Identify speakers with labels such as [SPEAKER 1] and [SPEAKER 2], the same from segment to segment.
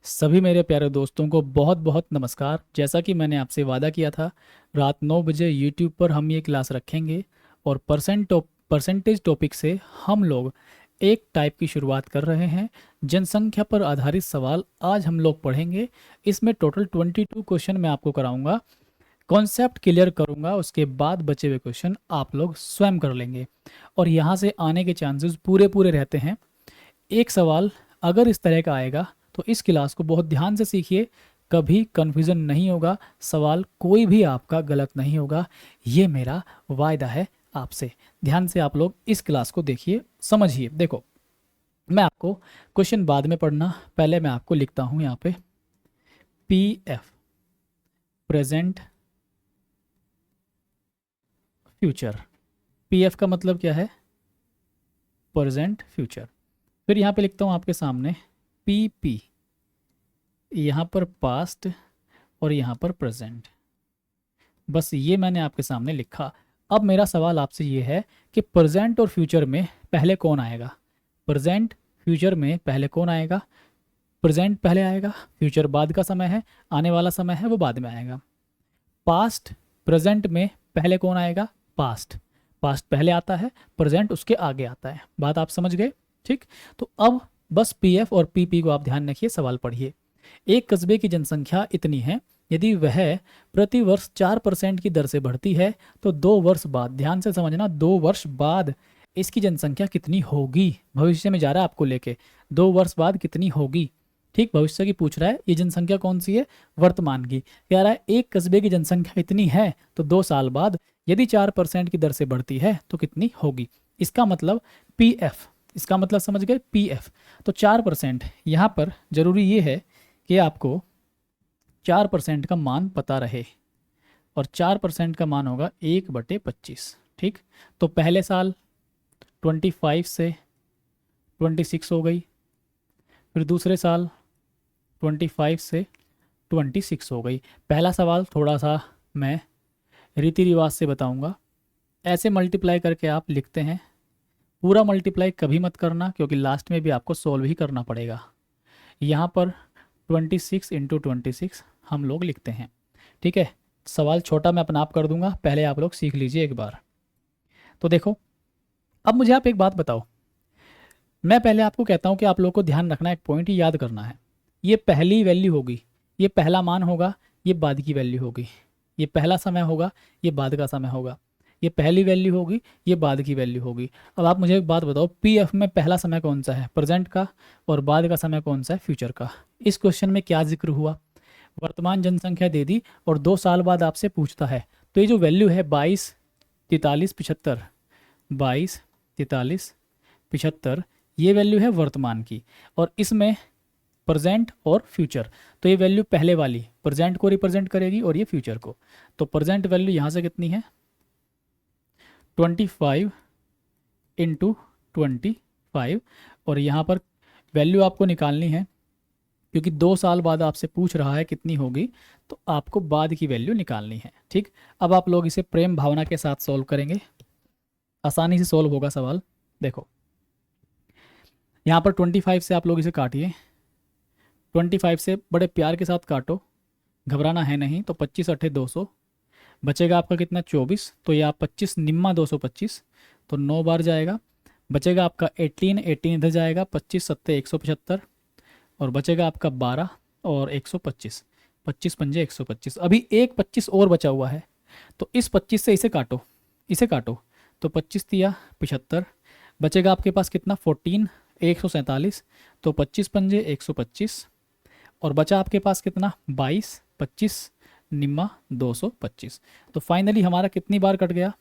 [SPEAKER 1] सभी मेरे प्यारे दोस्तों को बहुत बहुत नमस्कार। जैसा कि मैंने आपसे वादा किया था, रात 9 बजे यूट्यूब पर हम ये क्लास रखेंगे और परसेंटेज टॉपिक से हम लोग एक टाइप की शुरुआत कर रहे हैं। जनसंख्या पर आधारित सवाल आज हम लोग पढ़ेंगे। इसमें टोटल 22 क्वेश्चन मैं आपको कराऊंगा, कॉन्सेप्ट क्लियर करूंगा, उसके बाद बचे हुए क्वेश्चन आप लोग स्वयं कर लेंगे और यहाँ से आने के चांसेस पूरे पूरे रहते हैं। एक सवाल अगर इस तरह का आएगा तो इस क्लास को बहुत ध्यान से सीखिए, कभी कन्फ्यूज़न नहीं होगा, सवाल कोई भी आपका गलत नहीं होगा, ये मेरा वायदा है आपसे। ध्यान से आप लोग इस क्लास को देखिए, समझिए। देखो, मैं आपको क्वेश्चन बाद में पढ़ना, पहले मैं आपको लिखता हूँ यहाँ पे पीएफ, प्रेजेंट फ्यूचर। पीएफ का मतलब क्या है? Present future. फिर यहाँ पे लिखता हूँ आपके सामने पीपी, यहाँ पर पास्ट और यहाँ पर प्रेजेंट। बस ये मैंने आपके सामने लिखा। अब मेरा सवाल आपसे ये है कि प्रेजेंट और फ्यूचर में पहले कौन आएगा? प्रेजेंट फ्यूचर में पहले कौन आएगा? प्रेजेंट पहले आएगा, फ्यूचर बाद का समय है, आने वाला समय है, वो बाद में आएगा। पास्ट प्रेजेंट में पहले कौन आएगा? पास्ट। पास्ट पहले आता है, प्रेजेंट उसके आगे आता है। बात आप समझ गए? ठीक। तो अब बस पीएफ और पीपी को आप ध्यान रखिए, सवाल पढ़िए। एक कस्बे की जनसंख्या इतनी है, यदि वह प्रति वर्ष 4% की दर से बढ़ती है तो 2 वर्ष बाद, ध्यान से समझना, 2 वर्ष बाद इसकी जनसंख्या कितनी होगी? भविष्य में जा रहा है आपको लेके, 2 वर्ष बाद कितनी होगी? ठीक, भविष्य की पूछ रहा है। ये जनसंख्या कौन सी है? वर्तमान की। कह रहा है एक कस्बे की जनसंख्या इतनी है तो 2 साल बाद यदि 4% की दर से बढ़ती है तो कितनी होगी? इसका मतलब पीएफ, इसका मतलब समझ गए? पीएफ। तो 4%, यहाँ पर जरूरी ये है कि आपको 4% का मान पता रहे और 4% का मान होगा 1/25। ठीक, तो पहले साल 25 से 26 हो गई, फिर दूसरे साल 25 से 26 हो गई। पहला सवाल थोड़ा सा मैं रीति रिवाज से बताऊंगा। ऐसे मल्टीप्लाई करके आप लिखते हैं, पूरा मल्टीप्लाई कभी मत करना क्योंकि लास्ट में भी आपको सॉल्व ही करना पड़ेगा। यहाँ पर 26 इंटू 26 हम लोग लिखते हैं। ठीक है, सवाल छोटा मैं अपना आप कर दूंगा, पहले आप लोग सीख लीजिए एक बार। तो देखो, अब मुझे आप एक बात बताओ। मैं पहले आपको कहता हूँ कि आप लोग को ध्यान रखना, एक पॉइंट ही याद करना है। ये पहली वैल्यू होगी, ये पहला मान होगा, ये बाद की वैल्यू होगी। ये पहला समय होगा, ये बाद का समय होगा। ये पहली वैल्यू होगी, ये बाद की वैल्यू होगी। अब आप मुझे एक बात बताओ, पीएफ में पहला समय कौन सा है? प्रेजेंट का। और बाद का समय कौन सा है? फ्यूचर का। इस क्वेश्चन में क्या जिक्र हुआ? वर्तमान जनसंख्या दे दी और 2 साल बाद आपसे पूछता है, तो ये जो वैल्यू है 22, 43, 75, 22, 43, 75, ये वैल्यू है वर्तमान की। और इसमें प्रेजेंट और फ्यूचर, तो ये वैल्यू पहले वाली प्रेजेंट को रिप्रेजेंट करेगी और ये फ्यूचर को। तो प्रेजेंट वैल्यू यहाँ से कितनी है? 25 इंटू 25। और यहाँ पर वैल्यू आपको निकालनी है क्योंकि 2 साल बाद आपसे पूछ रहा है कितनी होगी, तो आपको बाद की वैल्यू निकालनी है। ठीक, अब आप लोग इसे प्रेम भावना के साथ सॉल्व करेंगे, आसानी से सॉल्व होगा सवाल। देखो, यहाँ पर 25 से आप लोग इसे काटिए, 25 से बड़े प्यार के साथ काटो, घबराना है नहीं। तो 25 अट्ठे 200, बचेगा आपका कितना? 24। तो ये आप 25 निम्मा 225, तो 9 बार जाएगा। बचेगा आपका 18, 18 इधर जाएगा, 25 सत्ते 175, और बचेगा आपका 12 और 125, 25 पंजे 125। अभी एक 25 और बचा हुआ है, तो इस 25 से इसे काटो, इसे काटो। तो 25 दिया 75, बचेगा आपके पास कितना? 14, 147, तो 25 पंजे 125, और बचा आपके पास कितना? 22, 25 निम्मा 225। तो फाइनली हमारा कितनी बार कट गया?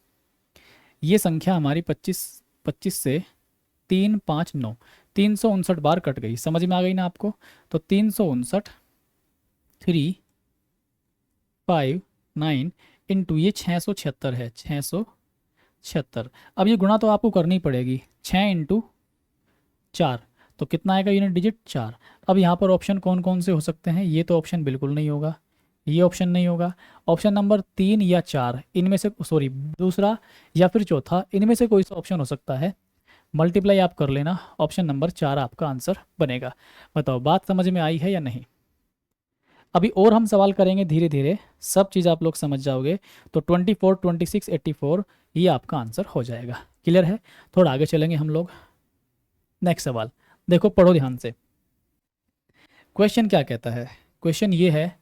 [SPEAKER 1] ये संख्या हमारी 25 से 3, 5, 9, 359 बार कट गई। समझ में आ गई ना आपको? तो 359, 3, 5, 9 इंटू ये 676 है, 676। अब ये गुणा तो आपको करनी पड़ेगी, 6 इंटू 4, तो कितना आएगा यूनिट डिजिट? 4। अब यहाँ पर ऑप्शन कौन कौन से हो सकते हैं? ये तो ऑप्शन बिल्कुल नहीं होगा, ये ऑप्शन नहीं होगा। ऑप्शन नंबर 3 या 4 इनमें से, सॉरी दूसरा या फिर चौथा, इनमें से कोई सा ऑप्शन हो सकता है। मल्टीप्लाई आप कर लेना, ऑप्शन नंबर 4 आपका आंसर बनेगा। बताओ बात समझ में आई है या नहीं? अभी और हम सवाल करेंगे धीरे धीरे, सब चीज़ आप लोग समझ जाओगे। तो 24, 26, 84 ये आपका आंसर हो जाएगा। क्लियर है? थोड़ा आगे चलेंगे हम लोग। नेक्स्ट सवाल देखो, पढ़ो ध्यान से। क्वेश्चन क्या कहता है? क्वेश्चन ये है,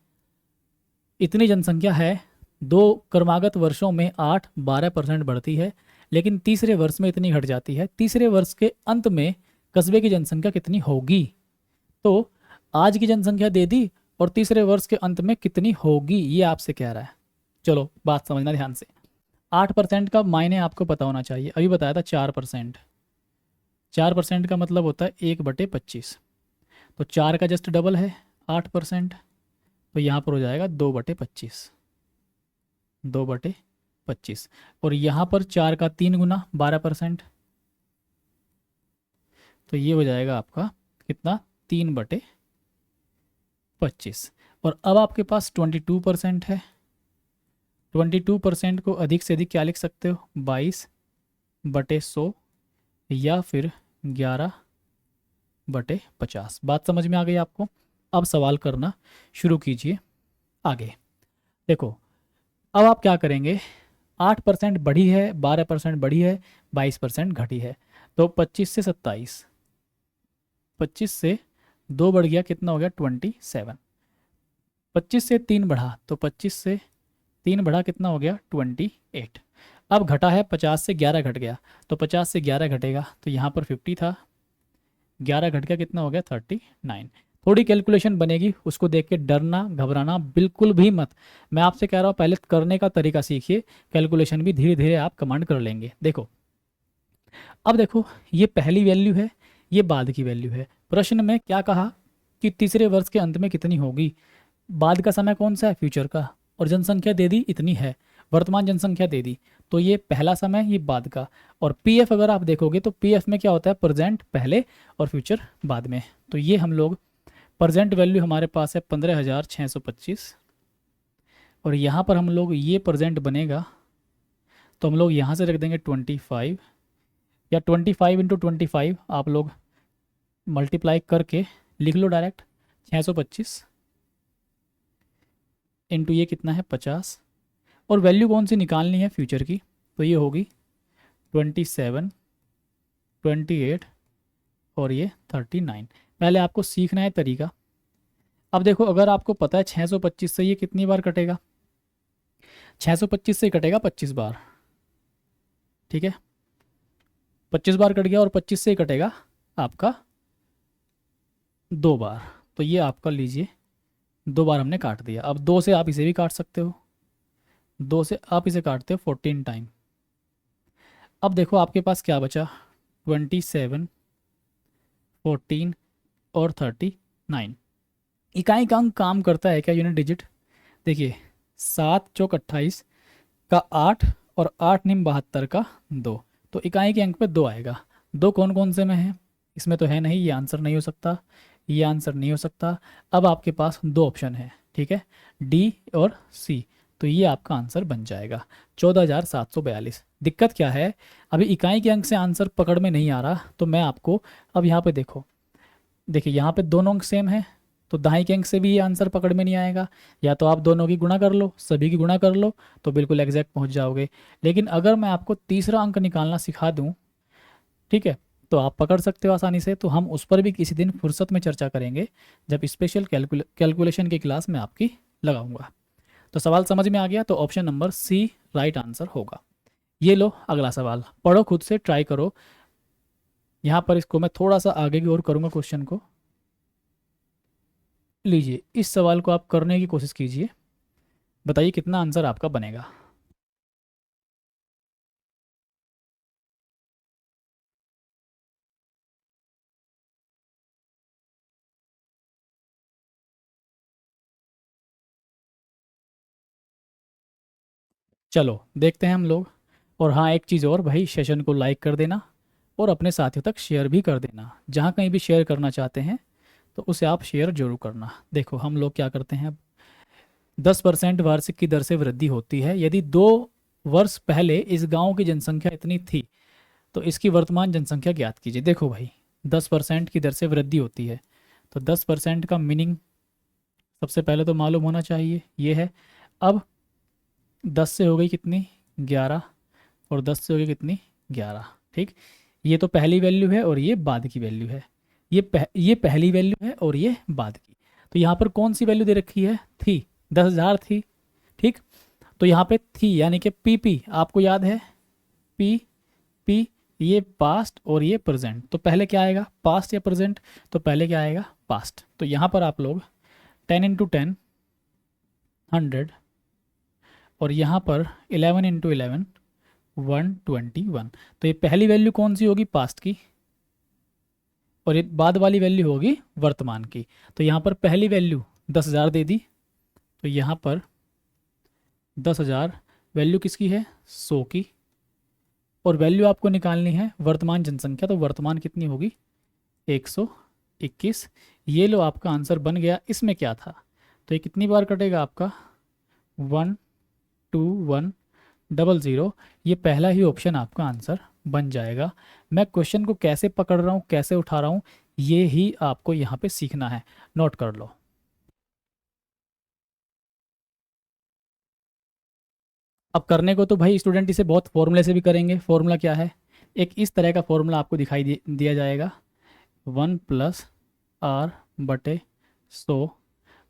[SPEAKER 1] इतनी जनसंख्या है, 2 क्रमागत वर्षों में 8-12% बढ़ती है, लेकिन तीसरे वर्ष में इतनी घट जाती है। तीसरे वर्ष के अंत में कस्बे की जनसंख्या कितनी होगी? तो आज की जनसंख्या दे दी और तीसरे वर्ष के अंत में कितनी होगी ये आपसे कह रहा है। चलो बात समझना ध्यान से। 8% का मायने आपको पता होना चाहिए, अभी बताया था 4%। 4% का मतलब होता है 1/25। तो 4 का जस्ट डबल है 8%, तो यहाँ पर हो जाएगा 2/25। 2/25 और यहाँ पर 4 का 3 गुना 12%, तो ये हो जाएगा आपका कितना? 3/25। और अब आपके पास 22% है। 22% को अधिक से अधिक क्या लिख सकते हो? 22/100 या फिर 11/50। बात समझ में आ गई आपको? अब सवाल करना शुरू कीजिए आगे। देखो अब आप क्या करेंगे, 8% बढ़ी है, 12% बढ़ी है, 22% घटी है, तो 25 से 27, 25 से 2 बढ़ गया, कितना हो गया? 27। 25 से 3 बढ़ा, तो 25 से 3 बढ़ा, कितना हो गया? 28। अब घटा है 50 से 11 घट गया, तो 50 से 11 घटेगा, तो यहाँ पर 50 था, 11 घट गया, कितना हो गया? 39। थोड़ी कैलकुलेशन बनेगी, उसको देख के डरना घबराना बिल्कुल भी मत। मैं आपसे कह रहा हूँ पहले करने का तरीका सीखिए, कैलकुलेशन भी धीरे धीरे आप कमांड कर लेंगे। देखो अब देखो, ये पहली वैल्यू है, ये बाद की वैल्यू है। प्रश्न में क्या कहा कि तीसरे वर्ष के अंत में कितनी होगी? बाद का समय कौन सा है? फ्यूचर का। और जनसंख्या दे दी इतनी है, वर्तमान जनसंख्या दे दी, तो ये पहला समय, ये बाद का। और पीएफ अगर आप देखोगे तो पीएफ में क्या होता है? प्रेजेंट पहले और फ्यूचर बाद में। तो ये हम लोग प्रेजेंट वैल्यू हमारे पास है 15,625, और यहाँ पर हम लोग ये प्रेजेंट बनेगा, तो हम लोग यहाँ से रख देंगे 25, या 25 × 25 आप लोग मल्टीप्लाई करके लिख लो डायरेक्ट। 625 इंटू ये कितना है? 50। और वैल्यू कौन सी निकालनी है फ्यूचर की? तो ये होगी 27, 28 और ये 39। पहले आपको सीखना है तरीका। अब देखो अगर आपको पता है 625 से ये कितनी बार कटेगा? 625 से कटेगा 25 बार, ठीक है? 25 बार कट गया, और 25 से कटेगा आपका 2 बार, तो ये आपका लीजिए 2 बार हमने काट दिया। अब 2 से आप इसे भी काट सकते हो, 2 से आप इसे काटते हो 14 टाइम। अब देखो आपके पास क्या बचा? 27, 14 और 39। इकाई का अंक काम करता है क्या? Unit digit. देखिए 7 चौक 28 का 8 और 8 निम 72 का 2, तो इकाई के अंक पे 2 आएगा। 2 कौन कौन से में है? इसमें तो है नहीं, ये आंसर नहीं हो सकता, ये आंसर नहीं हो सकता। अब आपके पास 2 ऑप्शन है, ठीक है, डी और सी, तो ये आपका आंसर बन जाएगा 14,742। दिक्कत क्या है? अभी इकाई के अंक से आंसर पकड़ में नहीं आ रहा, तो मैं आपको अब यहाँ पे देखो, देखिए यहाँ पे दोनों अंक सेम है, तो दाएं के अंक से भी ये आंसर पकड़ में नहीं आएगा। या तो आप दोनों की गुणा कर लो, सभी की गुणा कर लो, तो बिल्कुल एग्जैक्ट पहुंच जाओगे। लेकिन अगर मैं आपको तीसरा अंक निकालना सिखा दूं, ठीक है, तो आप पकड़ सकते हो आसानी से। तो हम उस पर भी किसी दिन फुर्सत में चर्चा करेंगे, जब स्पेशल कैलकुलेशन की क्लास में आपकी लगाऊंगा। तो सवाल समझ में आ गया, तो option number C right answer होगा। ये लो अगला सवाल, पढ़ो खुद से, ट्राई करो। यहाँ पर इसको मैं थोड़ा सा आगे की ओर करूँगा क्वेश्चन को। लीजिए इस सवाल को आप करने की कोशिश कीजिए, बताइए कितना आंसर आपका बनेगा। चलो देखते हैं हम लोग। और हाँ एक चीज़ और भाई, सेशन को लाइक कर देना और अपने साथियों तक शेयर भी कर देना। जहाँ कहीं भी शेयर करना चाहते हैं तो उसे आप शेयर जरूर करना। देखो हम लोग क्या करते हैं, 10% वार्षिक की दर से वृद्धि होती है। यदि 2 वर्ष पहले इस गांव की जनसंख्या इतनी थी, तो इसकी वर्तमान जनसंख्या ज्ञात कीजिए। देखो भाई 10% की दर से वृद्धि होती है, तो 10% का मीनिंग सबसे पहले तो मालूम होना चाहिए, ये है। अब 10 से हो गई कितनी 11, और 10 से हो गई कितनी 11, ठीक। ये तो पहली वैल्यू है और ये बाद की वैल्यू है। ये पहली वैल्यू है और ये बाद की। तो यहाँ पर कौन सी वैल्यू दे रखी है, थी, 10,000 थी, ठीक। तो यहाँ पे थी यानी कि पी आपको याद है, पी पी ये पास्ट और ये प्रेजेंट, तो पहले क्या आएगा, पास्ट या प्रेजेंट, तो पहले क्या आएगा, पास्ट। तो यहाँ पर आप लोग 10 इंटू 10 100, और यहाँ पर 11 इंटू 11 121। तो ये पहली वैल्यू कौन सी होगी, पास्ट की, और ये बाद वाली वैल्यू होगी वर्तमान की। तो यहाँ पर पहली वैल्यू 10,000 दे दी, तो यहाँ पर 10,000 वैल्यू किसकी है, 100 की, और वैल्यू आपको निकालनी है वर्तमान जनसंख्या, तो वर्तमान कितनी होगी 121। ये लो आपका आंसर बन गया। इसमें क्या था, तो ये कितनी बार कटेगा आपका 12100, ये पहला ही ऑप्शन आपका आंसर बन जाएगा। मैं क्वेश्चन को कैसे पकड़ रहा हूँ, कैसे उठा रहा हूँ, ये ही आपको यहाँ पे सीखना है, नोट कर लो। अब करने को तो भाई स्टूडेंट इसे बहुत फॉर्मूले से भी करेंगे। फॉर्मूला क्या है, एक इस तरह का फॉर्मूला आपको दिखाई दिया जाएगा, 1+r/100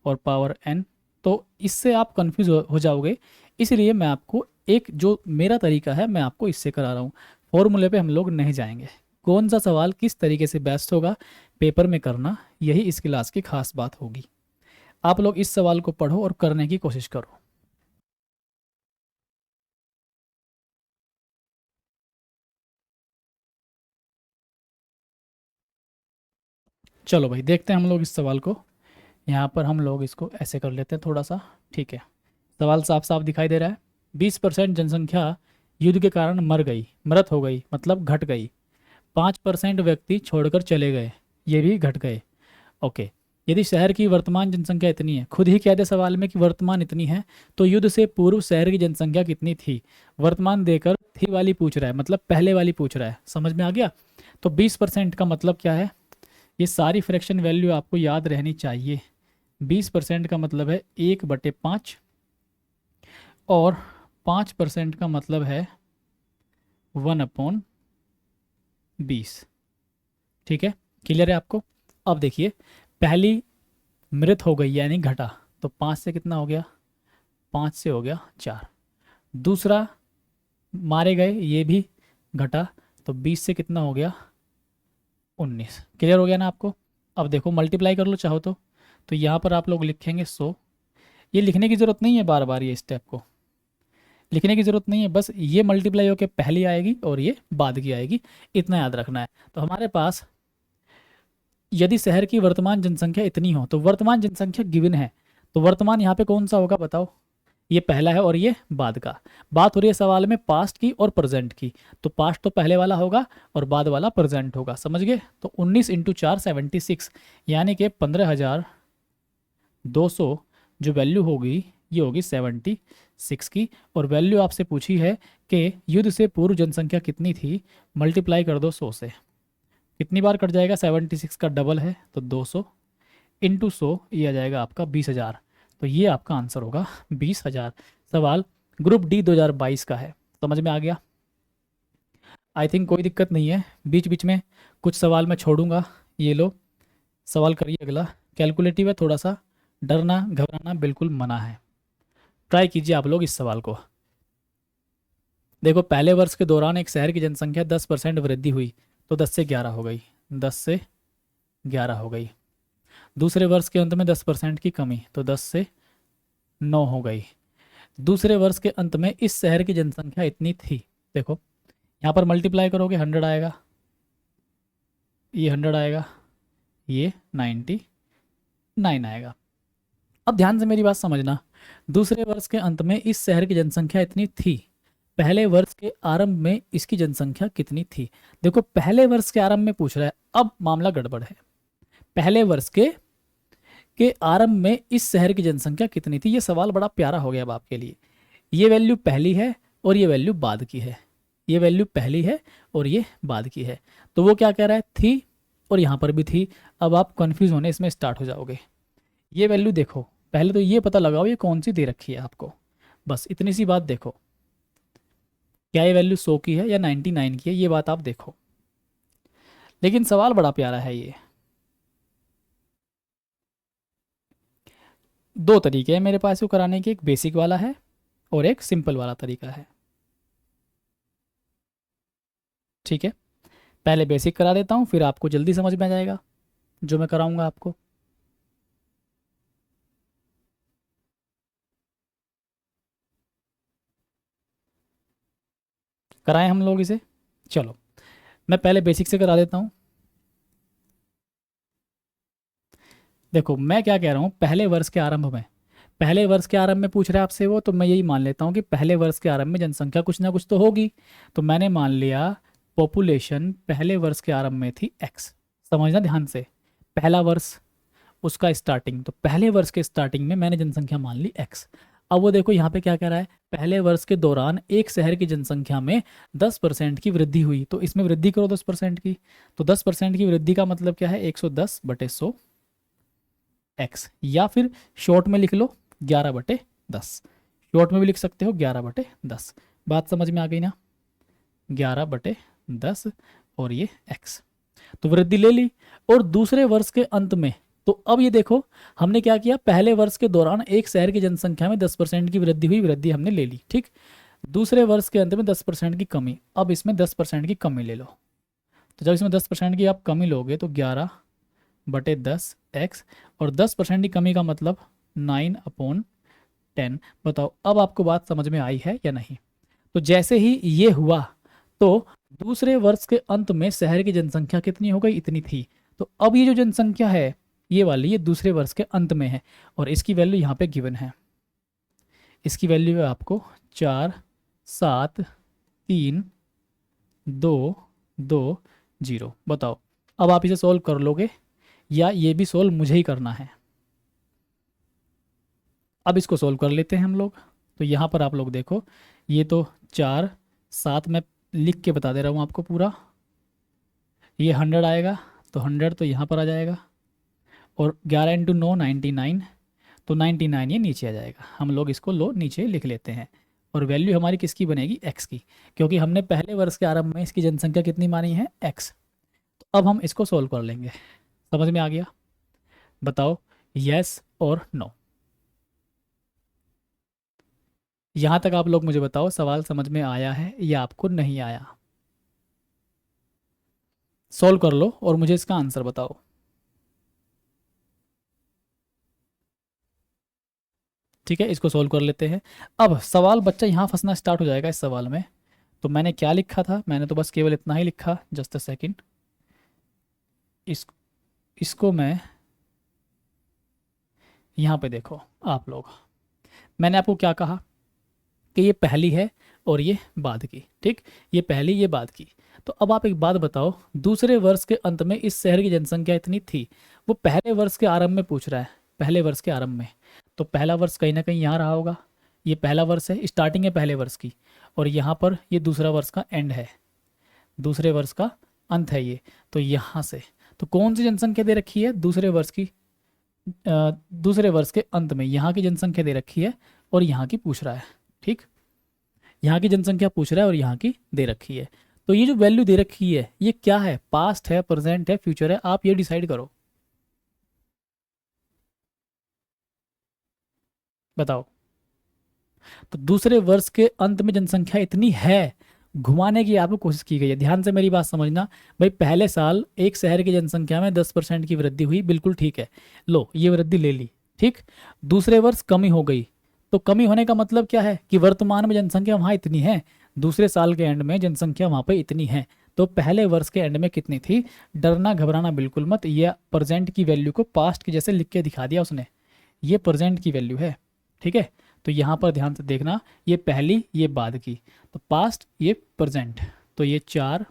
[SPEAKER 1] और पावर n। तो इससे आप कंफ्यूज हो जाओगे, इसलिए मैं आपको एक जो मेरा तरीका है मैं आपको इससे करा रहा हूँ। फॉर्मूले पे हम लोग नहीं जाएंगे, कौन सा सवाल किस तरीके से बेस्ट होगा पेपर में करना, यही इस क्लास की खास बात होगी। आप लोग इस सवाल को पढ़ो और करने की कोशिश करो। चलो भाई देखते हैं हम लोग इस सवाल को। यहाँ पर हम लोग इसको ऐसे कर लेते हैं थोड़ा सा, ठीक है। सवाल साफ साफ दिखाई दे रहा है, 20% जनसंख्या युद्ध के कारण मृत हो गई, मतलब घट गई। 5% व्यक्ति छोड़कर चले गए, ये भी घट गए। ओके, यदि शहर की वर्तमान जनसंख्या इतनी है, खुद ही कह दे सवाल में कि वर्तमान इतनी है, तो युद्ध से पूर्व शहर की जनसंख्या कितनी थी। वर्तमान देकर थी वाली पूछ रहा है, मतलब पहले वाली पूछ रहा है, समझ में आ गया। तो 20% का मतलब क्या है, ये सारी फ्रैक्शन वैल्यू आपको याद रहनी चाहिए। 20% का मतलब है 1/5, और 5% का मतलब है 1/20, ठीक है। क्लियर है आपको। अब देखिए, पहली मृत हो गई यानी घटा, तो 5 से कितना हो गया, 5 से हो गया 4। दूसरा मारे गए, ये भी घटा, तो 20 से कितना हो गया 19। क्लियर हो गया ना आपको। अब देखो मल्टीप्लाई कर लो चाहो तो यहाँ पर आप लोग लिखेंगे 100। ये लिखने की ज़रूरत नहीं है बार बार, ये स्टेप को लिखने की ज़रूरत नहीं है, बस ये मल्टीप्लाई होकर पहली आएगी और ये बाद की आएगी, इतना याद रखना है। तो हमारे पास यदि शहर की वर्तमान जनसंख्या इतनी हो, तो वर्तमान जनसंख्या गिवन है, तो वर्तमान यहाँ पे कौन सा होगा बताओ, ये पहला है और ये बाद का। बात हो रही है सवाल में पास्ट की और प्रेजेंट की, तो पास्ट तो पहले वाला होगा और बाद वाला प्रेजेंट होगा, समझ गए। तो 19 × 4 76, यानी कि 15,200 जो वैल्यू होगी ये होगी 76 की। और वैल्यू आपसे पूछी है कि युद्ध से पूर्व जनसंख्या कितनी थी, मल्टीप्लाई कर दो 100 से। कितनी बार कट जाएगा, 76 का डबल है तो 200 इंटू 100, ये आ जाएगा आपका 20,000। तो ये आपका आंसर होगा 20,000। सवाल ग्रुप डी 2022 का है, समझ में आ गया। आई थिंक कोई दिक्कत नहीं है, बीच बीच में कुछ सवाल मैं छोड़ूंगा। ये लो सवाल करिए अगला, कैलकुलेटिव है थोड़ा सा, डरना घबराना बिल्कुल मना है। ट्राई कीजिए आप लोग इस सवाल को। देखो पहले वर्ष के दौरान एक शहर की जनसंख्या 10% वृद्धि हुई, तो 10 से 11 हो गई, 10 से 11 हो गई। दूसरे वर्ष के अंत में 10% की कमी, तो 10 से 9 हो गई। दूसरे वर्ष के अंत में इस शहर की जनसंख्या इतनी थी। देखो यहाँ पर मल्टीप्लाई करोगे 100 आएगा, ये 100 आएगा, ये 99 आएगा। अब ध्यान से मेरी बात समझना, दूसरे वर्ष के अंत में इस शहर की जनसंख्या इतनी थी, पहले वर्ष के आरंभ में इसकी जनसंख्या कितनी थी। देखो पहले वर्ष के आरंभ में पूछ रहा है, अब मामला गड़बड़ है। पहले वर्ष के आरंभ में इस शहर की जनसंख्या कितनी थी, ये सवाल बड़ा प्यारा हो गया अब आपके लिए। ये वैल्यू पहली है और ये वैल्यू बाद की है, ये वैल्यू पहली है और ये बाद की है। तो वो क्या कह रहा है, थी और यहाँ पर भी थी। अब आप कंफ्यूज होने इसमें स्टार्ट हो जाओगे। ये वैल्यू देखो, पहले तो ये पता लगाओ ये कौन सी दे रखी है आपको, बस इतनी सी बात देखो, क्या ये वैल्यू 100 की है या 99 की है, ये बात आप देखो। लेकिन सवाल बड़ा प्यारा है ये। दो तरीके हैं मेरे पास इसको कराने के, एक बेसिक वाला है और एक सिंपल वाला तरीका है। ठीक है, पहले बेसिक करा देता हूँ, फिर आपको जल्दी समझ में आ जाएगा जो मैं कराऊंगा आपको। कराएं हम लोग इसे, चलो मैं पहले बेसिक से करा देता हूँ। देखो मैं क्या कह रहा हूँ, पहले वर्ष के आरंभ में, पहले वर्ष के आरंभ में पूछ रहा है आपसे वो, तो मैं यही मान लेता हूँ कि पहले वर्ष के आरंभ में जनसंख्या कुछ ना कुछ तो होगी। तो मैंने मान लिया पॉपुलेशन पहले वर्ष के आरंभ में थी एक्स। समझना ध्यान से, पहला वर्ष उसका स्टार्टिंग, तो पहले वर्ष के स्टार्टिंग में मैंने जनसंख्या मान ली एक्स। अब वो देखो यहाँ पे क्या कह रहा है, पहले वर्ष के दौरान एक शहर की जनसंख्या में 10% की वृद्धि हुई, तो इसमें वृद्धि करो 10% की। तो 10% की वृद्धि का मतलब क्या है, 110/100 एक्स, या फिर शॉर्ट में लिख लो 11/10। शॉर्ट में भी लिख सकते हो 11/10। बात समझ में आ गई ना, 11/10 और ये एक्स, तो वृद्धि ले ली। और दूसरे वर्ष के अंत में, तो अब ये देखो हमने क्या किया, पहले वर्ष के दौरान एक शहर की जनसंख्या में 10% की वृद्धि हुई, वृद्धि हमने ले ली। ठीक, दूसरे वर्ष के अंत में 10% की कमी, अब इसमें 10% की कमी ले लो। तो जब इसमें 10% की आप कमी लोगे तो 11/10 एक्स, और 10% की कमी का मतलब 9/10। बताओ अब आपको बात समझ में आई है या नहीं। तो जैसे ही ये हुआ तो दूसरे वर्ष के अंत में शहर की जनसंख्या कितनी हो गई, इतनी थी। तो अब ये जो जनसंख्या है ये वाली, ये दूसरे वर्ष के अंत में है, और इसकी वैल्यू यहाँ पे गिवन है। इसकी वैल्यू है आपको 47320। बताओ अब आप इसे सॉल्व कर लोगे या ये भी सॉल्व मुझे ही करना है। अब इसको सॉल्व कर लेते हैं हम लोग। तो यहाँ पर आप लोग देखो, ये तो 4 7 में लिख के बता दे रहा हूँ आपको पूरा। ये 100 आएगा, तो 100 तो यहाँ पर आ जाएगा, और 11 × 9 99, तो 99 ये नीचे आ जाएगा। हम लोग इसको लो नीचे लिख लेते हैं, और वैल्यू हमारी किसकी बनेगी, एक्स की, क्योंकि हमने पहले वर्ष के आरंभ में इसकी जनसंख्या कितनी मानी है, एक्स। तो अब हम इसको सोल्व कर लेंगे। समझ में आ गया, बताओ यस और नो। यहाँ तक आप लोग मुझे बताओ सवाल समझ में आया है या आपको नहीं आया। सॉल्व कर लो और मुझे इसका आंसर बताओ। ठीक है, इसको सॉल्व कर लेते हैं। अब सवाल बच्चा यहाँ फंसना स्टार्ट हो जाएगा इस सवाल में। तो मैंने क्या लिखा था, मैंने तो बस केवल इतना ही लिखा, जस्ट अ सेकेंड। इसको मैं यहाँ पे देखो आप लोग, मैंने आपको क्या कहा कि ये पहली है और ये बाद की। ठीक, ये पहली ये बाद की। तो अब आप एक बात बताओ, दूसरे वर्ष के अंत में इस शहर की जनसंख्या इतनी थी, वो पहले वर्ष के आरंभ में पूछ रहा है, पहले वर्ष के आरंभ में। तो पहला वर्ष कहीं ना कहीं यहाँ रहा होगा, ये पहला वर्ष है, स्टार्टिंग है पहले वर्ष की, और यहाँ पर ये दूसरा वर्ष का एंड है, दूसरे वर्ष का अंत है ये। तो यहाँ से तो कौन सी जनसंख्या दे रखी है, दूसरे वर्ष की, दूसरे वर्ष के अंत में यहाँ की जनसंख्या दे रखी है और यहाँ की पूछ रहा है। ठीक, यहाँ की जनसंख्या पूछ रहा है और यहाँ की दे रखी है। तो ये जो वैल्यू दे रखी है ये क्या है, पास्ट है, प्रेजेंट है, फ्यूचर है, आप ये डिसाइड करो। बताओ। तो दूसरे वर्ष के अंत में जनसंख्या इतनी है, घुमाने की आपको कोशिश की गई है। ध्यान से मेरी बात समझना भाई, पहले साल एक शहर की जनसंख्या में 10% की वृद्धि हुई, बिल्कुल ठीक है, लो ये वृद्धि ले ली। ठीक, दूसरे वर्ष कमी हो गई, तो कमी होने का मतलब क्या है कि वर्तमान में जनसंख्या वहाँ इतनी है, दूसरे साल के एंड में जनसंख्या वहाँ पे इतनी है। तो पहले वर्ष के एंड में कितनी थी, डरना घबराना बिल्कुल मत, ये प्रेजेंट की वैल्यू को पास्ट के जैसे लिख के दिखा दिया उसने, ये प्रेजेंट की वैल्यू है। ठीक है, तो यहाँ पर ध्यान से देखना, ये पहली ये बाद की, तो पास्ट ये प्रेजेंट, तो ये 4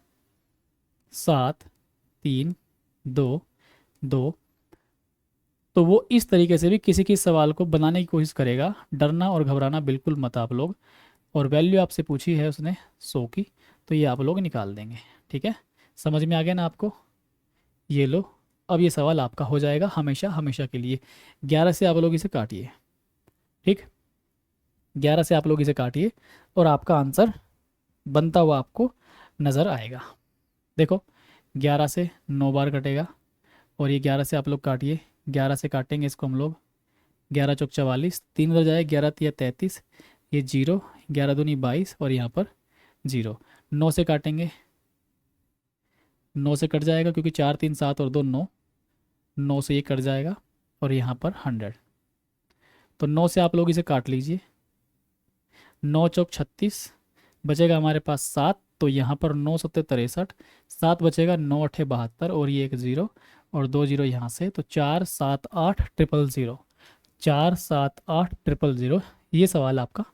[SPEAKER 1] 7 3 2 2। तो वो इस तरीके से भी किसी किसी सवाल को बनाने की कोशिश करेगा, डरना और घबराना बिल्कुल मत आप लोग। और वैल्यू आपसे पूछी है उसने 100 की, तो ये आप लोग निकाल देंगे। ठीक है, समझ में आ गया ना आपको? ये लो, अब ये सवाल आपका हो जाएगा हमेशा हमेशा के लिए। 11 से आप लोग इसे काटिए। ठीक, 11 से आप लोग इसे काटिए और आपका आंसर बनता हुआ आपको नज़र आएगा। देखो, 11 से 9 बार कटेगा और ये 11 से आप लोग काटिए। 11 से काटेंगे इसको हम लोग, 11 चौक 44, 3 उधर जाए, 11 तिया 33, ये जीरो, 11 दूनी 22 और यहाँ पर जीरो। 9 से काटेंगे, 9 से कट जाएगा क्योंकि 4 3 7 और 2 9, 9 से ये कट जाएगा और यहाँ पर 100। तो 9 से आप लोग इसे काट लीजिए, 9 चौक 36, बचेगा हमारे पास 7, तो यहाँ पर 9 सत्ते 63, 7 बचेगा, 9 अठे 72 और ये एक ज़ीरो और 2 जीरो यहाँ से, तो 4 7 8 ट्रिपल ज़ीरो, 4 7 8 ट्रिपल ज़ीरो। ये सवाल आपका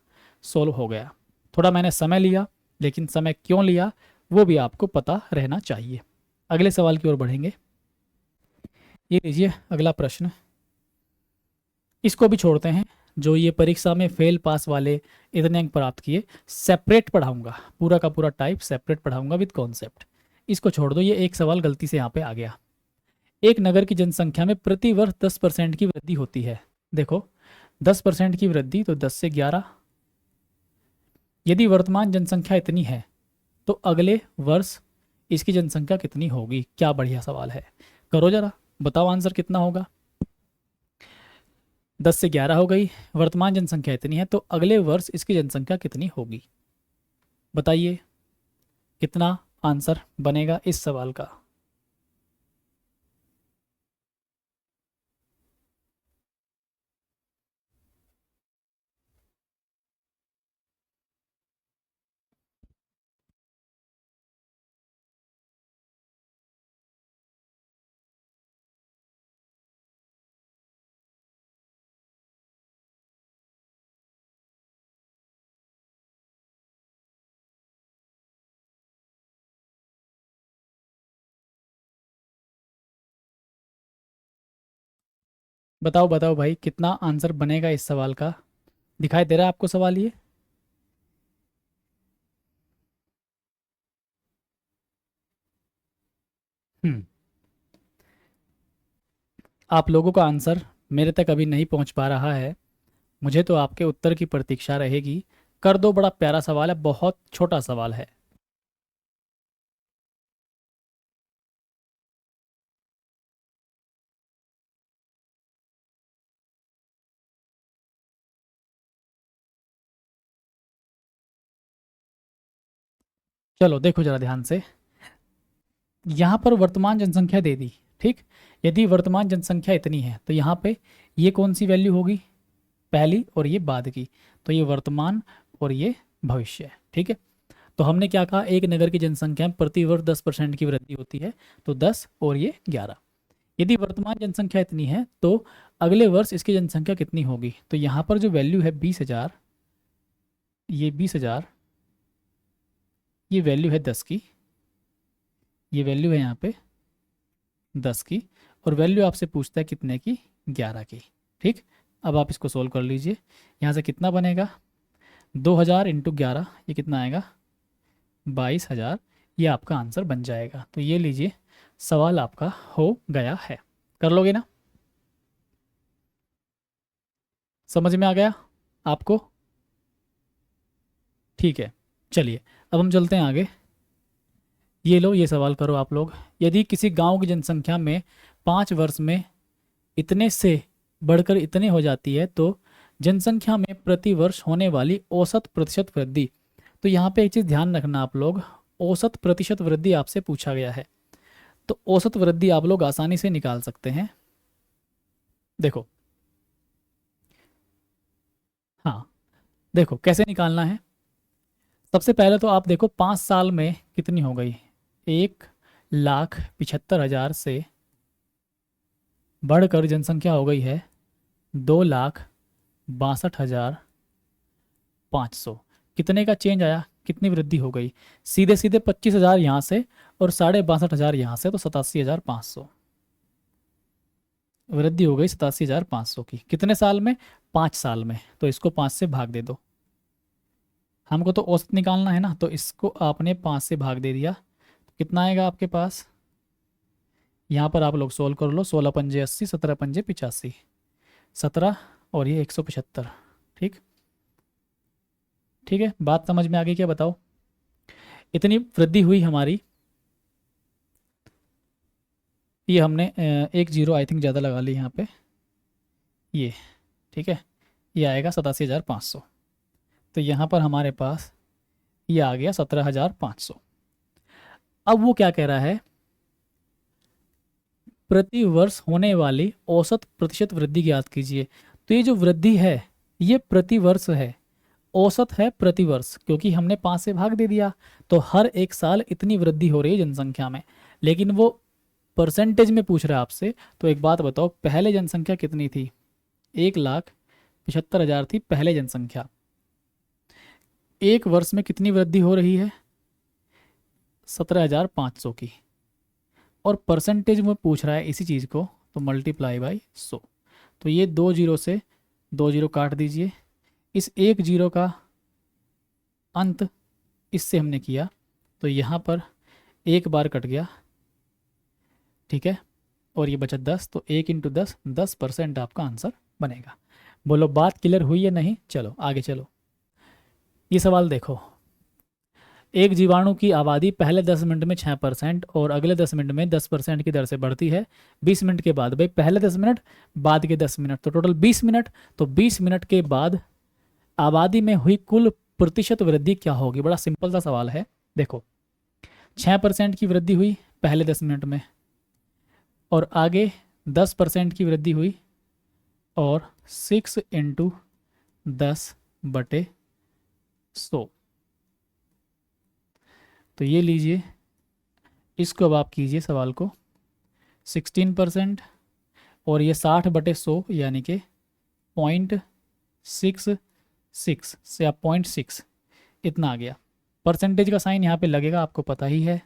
[SPEAKER 1] सोल्व हो गया। थोड़ा मैंने समय लिया, लेकिन समय क्यों लिया वो भी आपको पता रहना चाहिए। अगले सवाल की ओर बढ़ेंगे। ये लीजिए अगला प्रश्न, इसको भी छोड़ते हैं। जो ये परीक्षा में फेल पास वाले इतने अंक प्राप्त किए, सेपरेट पढ़ाऊंगा, पूरा का पूरा टाइप सेपरेट पढ़ाऊंगा विद कॉन्सेप्ट। इसको छोड़ दो, ये एक सवाल गलती से यहाँ पे आ गया। एक नगर की जनसंख्या में प्रति वर्ष 10% की वृद्धि होती है। देखो, 10% की वृद्धि, तो 10 से 11। यदि वर्तमान जनसंख्या इतनी है तो अगले वर्ष इसकी जनसंख्या कितनी होगी? क्या बढ़िया सवाल है, करो जरा, बताओ आंसर कितना होगा। 10 से 11 हो गई, वर्तमान जनसंख्या इतनी है, तो अगले वर्ष इसकी जनसंख्या कितनी होगी? बताइए कितना आंसर बनेगा इस सवाल का। बताओ बताओ भाई, कितना आंसर बनेगा इस सवाल का? दिखाई दे रहा है आपको सवाल ये? हम्म, आप लोगों का आंसर मेरे तक अभी नहीं पहुंच पा रहा है। मुझे तो आपके उत्तर की प्रतीक्षा रहेगी। कर दो, बड़ा प्यारा सवाल है, बहुत छोटा सवाल है। चलो देखो जरा ध्यान से, यहाँ पर वर्तमान जनसंख्या दे दी। ठीक, यदि वर्तमान जनसंख्या इतनी है तो यहाँ पे ये कौन सी वैल्यू होगी? पहली, और ये बाद की, तो ये वर्तमान और ये भविष्य। ठीक है, तो हमने क्या कहा, एक नगर की जनसंख्या में प्रति वर्ष 10% की वृद्धि होती है, तो 10 और ये 11। यदि वर्तमान जनसंख्या इतनी है तो अगले वर्ष इसकी जनसंख्या कितनी होगी? तो यहाँ पर जो वैल्यू है 20,000, ये 20,000, ये वैल्यू है 10 की, ये वैल्यू है यहाँ पे 10 की, और वैल्यू आपसे पूछता है कितने की? 11 की। ठीक, अब आप इसको सोल्व कर लीजिए। यहाँ से कितना बनेगा? 2,000 इंटू 11, ये कितना आएगा? 22,000। ये आपका आंसर बन जाएगा। तो ये लीजिए, सवाल आपका हो गया है। कर लोगे ना? समझ में आ गया आपको? ठीक है, चलिए अब हम चलते हैं आगे। ये लो, ये सवाल करो आप लोग। यदि किसी गांव की जनसंख्या में 5 वर्ष में इतने से बढ़कर इतने हो जाती है तो जनसंख्या में प्रति वर्ष होने वाली औसत प्रतिशत वृद्धि। तो यहाँ पे एक चीज़ ध्यान रखना आप लोग, औसत प्रतिशत वृद्धि आपसे पूछा गया है, तो औसत वृद्धि आप लोग आसानी से निकाल सकते हैं। देखो, हाँ, देखो कैसे निकालना है। सबसे पहले तो आप देखो 5 साल में कितनी हो गई, 1,75,000 से बढ़कर जनसंख्या हो गई है 2,62,500। कितने का चेंज आया, कितनी वृद्धि हो गई? सीधे सीधे 25,000 यहाँ से और 62,500 यहाँ से, तो 87,500 वृद्धि हो गई, 87,500 की। कितने साल में? 5 साल में। तो इसको 5 से भाग दे दो, हमको तो औसत निकालना है ना, तो इसको आपने 5 से भाग दे दिया, तो कितना आएगा आपके पास। यहाँ पर आप लोग सोल्व कर लो, 16 पंजे 80, 17 पंजे 85, 17 और ये 175। ठीक, ठीक है, बात समझ में आ गई क्या, बताओ। इतनी वृद्धि हुई हमारी, ये हमने एक जीरो आई थिंक ज़्यादा लगा ली यहाँ पे, ये ठीक है, ये आएगा 87,500। तो यहाँ पर हमारे पास ये आ गया 17,500। अब वो क्या कह रहा है, प्रति वर्ष होने वाली औसत प्रतिशत वृद्धि ज्ञात कीजिए। तो ये जो वृद्धि है ये प्रति वर्ष है, औसत है प्रति वर्ष, क्योंकि हमने 5 से भाग दे दिया, तो हर एक साल इतनी वृद्धि हो रही है जनसंख्या में। लेकिन वो परसेंटेज में पूछ रहा है आपसे। तो एक बात बताओ, पहले जनसंख्या कितनी थी, 1,75,000 थी पहले जनसंख्या। एक वर्ष में कितनी वृद्धि हो रही है, 17,500 की। और परसेंटेज में पूछ रहा है इसी चीज़ को, तो मल्टीप्लाई बाई 100। तो ये 2 जीरो से 2 जीरो काट दीजिए, इस 1 जीरो का अंत इससे हमने किया, तो यहाँ पर एक बार कट गया, ठीक है, और ये बचा 10, तो 1 इंटू 10, 10% आपका आंसर बनेगा। बोलो बात क्लियर हुई या नहीं। चलो आगे चलो, ये सवाल देखो। एक जीवाणु की आबादी पहले 10 मिनट में 6% और अगले 10 मिनट में 10% की दर से बढ़ती है 20 मिनट के बाद। भाई पहले 10 मिनट, बाद के 10 मिनट, तो टोटल 20 मिनट। तो 20 मिनट के बाद आबादी में हुई कुल प्रतिशत वृद्धि क्या होगी। बड़ा सिंपल सा सवाल है। देखो 6% की वृद्धि हुई पहले 10 मिनट में, और आगे 10% की वृद्धि हुई, और 6 इंटू 10/100। तो ये लीजिए, इसको अब आप कीजिए सवाल को, 16%, और ये 60/100 यानी कि 0.66 से आप 0.6 इतना आ गया। परसेंटेज का साइन यहाँ पे लगेगा, आपको पता ही है।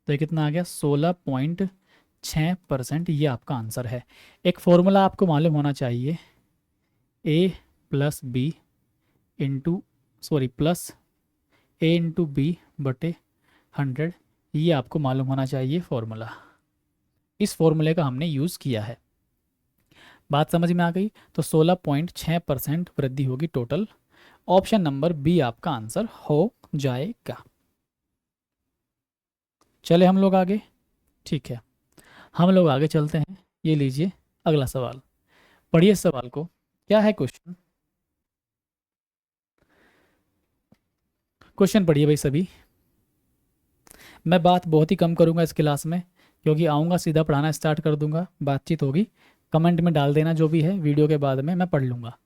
[SPEAKER 1] तो ये कितना आ गया, 16.6%। ये आपका आंसर है। एक फॉर्मूला आपको मालूम होना चाहिए, a plus B into plus a into B बटे 100। ये आपको मालूम होना चाहिए फॉर्मूला। इस फॉर्मूले का हमने यूज़ किया है। बात समझ में आ गई। तो 16.6% वृद्धि होगी टोटल। ऑप्शन नंबर बी आपका आंसर हो जाएगा। चले हम लोग आगे, ठीक है, हम लोग आगे चलते हैं। ये लीजिए अगला सवाल, पढ़िए सवाल को, क्या है क्वेश्चन। क्वेश्चन पढ़िए भाई सभी। मैं बात बहुत ही कम करूंगा इस क्लास में, क्योंकि आऊँगा सीधा पढ़ाना स्टार्ट कर दूंगा, बातचीत होगी। कमेंट में डाल देना जो भी है, वीडियो के बाद में मैं पढ़ लूँगा।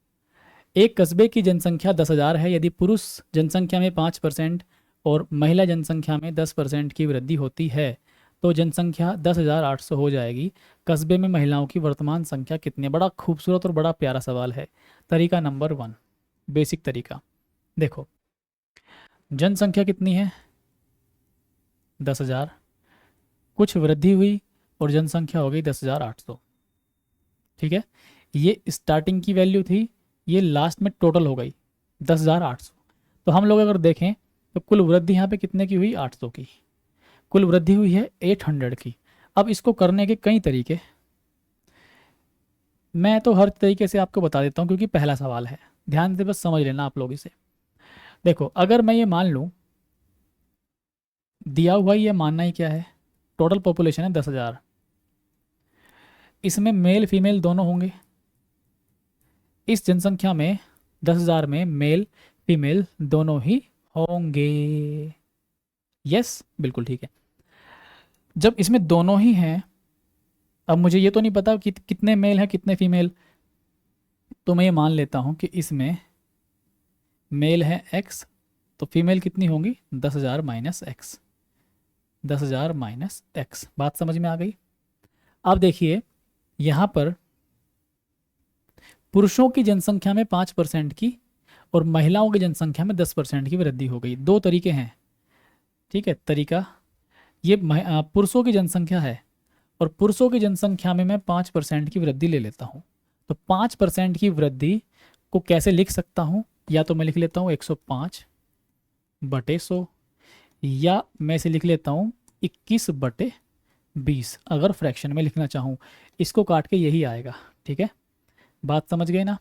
[SPEAKER 1] एक कस्बे की जनसंख्या 10,000 है। यदि पुरुष जनसंख्या में 5% और महिला जनसंख्या में 10% की वृद्धि होती है तो जनसंख्या 10,800 हो जाएगी। कस्बे में महिलाओं की वर्तमान संख्या कितनी है। बड़ा खूबसूरत और बड़ा प्यारा सवाल है। तरीका नंबर 1, बेसिक तरीका। देखो जनसंख्या कितनी है, 10,000, कुछ वृद्धि हुई और जनसंख्या हो गई 10,800। ठीक है, ये स्टार्टिंग की वैल्यू थी, ये लास्ट में टोटल हो गई 10,800। तो हम लोग अगर देखें तो कुल वृद्धि यहाँ पे कितने की हुई, 800 की। कुल वृद्धि हुई है 800 की। अब इसको करने के कई तरीके, मैं तो हर तरीके से आपको बता देता हूँ क्योंकि पहला सवाल है, ध्यान से बस समझ लेना आप लोग इसे। देखो अगर मैं ये मान लूँ, दिया हुआ ये मानना ही क्या है, टोटल पॉपुलेशन है 10,000, इसमें मेल फीमेल दोनों होंगे। इस जनसंख्या में 10,000 में मेल फीमेल दोनों ही होंगे। यस बिल्कुल ठीक है। जब इसमें दोनों ही हैं, अब मुझे ये तो नहीं पता कि कितने मेल हैं कितने फीमेल, तो मैं ये मान लेता हूँ कि इसमें मेल है x, तो फीमेल कितनी होंगी, 10,000 माइनस एक्स, 10,000 माइनस एक्स। बात समझ में आ गई। अब देखिए यहाँ पर पुरुषों की जनसंख्या में 5% की और महिलाओं की जनसंख्या में 10% की वृद्धि हो गई। दो तरीके हैं, ठीक है। तरीका ये पुरुषों की जनसंख्या है और पुरुषों की जनसंख्या में मैं 5% की वृद्धि ले लेता हूँ। तो 5% की वृद्धि को कैसे लिख सकता हूँ, या तो मैं लिख लेता हूँ 105/100, या मैं इसे लिख लेता हूँ 21/20, अगर फ्रैक्शन में लिखना चाहूँ। इसको काट के यही आएगा। ठीक है, बात समझ गए ना?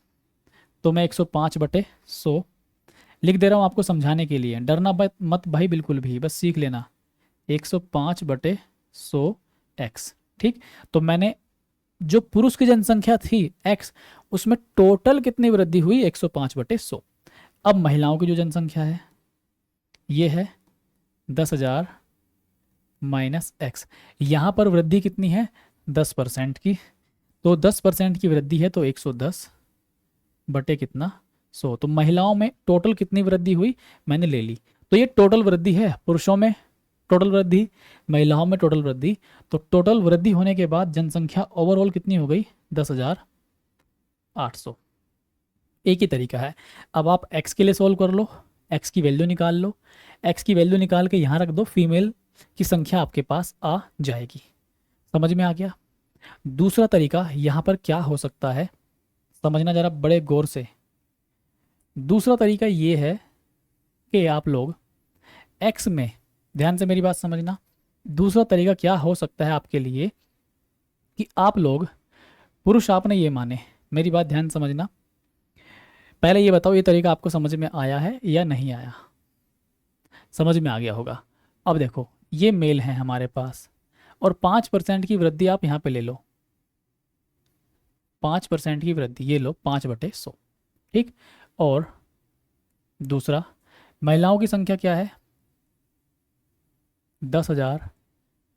[SPEAKER 1] तो मैं 105/100 लिख दे रहा हूँ आपको समझाने के लिए, डरना मत भाई बिल्कुल भी, बस सीख लेना। 105/100 एक्स। ठीक, तो मैंने जो पुरुष की जनसंख्या थी एक्स, उसमें टोटल कितनी वृद्धि हुई? 105/100। अब महिलाओं की जो जनसंख्या है ये है 10,000 माइनस एक्स। यहाँ पर वृद्धि कितनी है? 10% की। तो 10% की वृद्धि है तो 110 बटे कितना? 100। तो महिलाओं में टोटल कितनी वृद्धि हुई मैंने ले ली। तो ये टोटल वृद्धि है, पुरुषों में टोटल वृद्धि, महिलाओं में टोटल वृद्धि। तो टोटल वृद्धि होने के बाद जनसंख्या ओवरऑल कितनी हो गई? 10,800। एक ही तरीका है। अब आप x के लिए सोल्व कर लो, x की वैल्यू निकाल लो, x की वैल्यू निकाल के यहाँ रख दो, फीमेल की संख्या आपके पास आ जाएगी। समझ में आ गया? दूसरा तरीका यहाँ पर क्या हो सकता है, समझना जरा बड़े गौर से। दूसरा तरीका ये है कि आप लोग x में, ध्यान से मेरी बात समझना, दूसरा तरीका क्या हो सकता है आपके लिए कि आप लोग, पुरुष आपने ये माने, मेरी बात ध्यान समझना। पहले ये बताओ ये तरीका आपको समझ में आया है या नहीं आया? समझ में आ गया होगा। अब देखो ये मेल है हमारे पास, और 5% की वृद्धि आप यहाँ पे ले लो, 5% की वृद्धि ये लो 5/100। ठीक, और दूसरा महिलाओं की संख्या क्या है? 10,000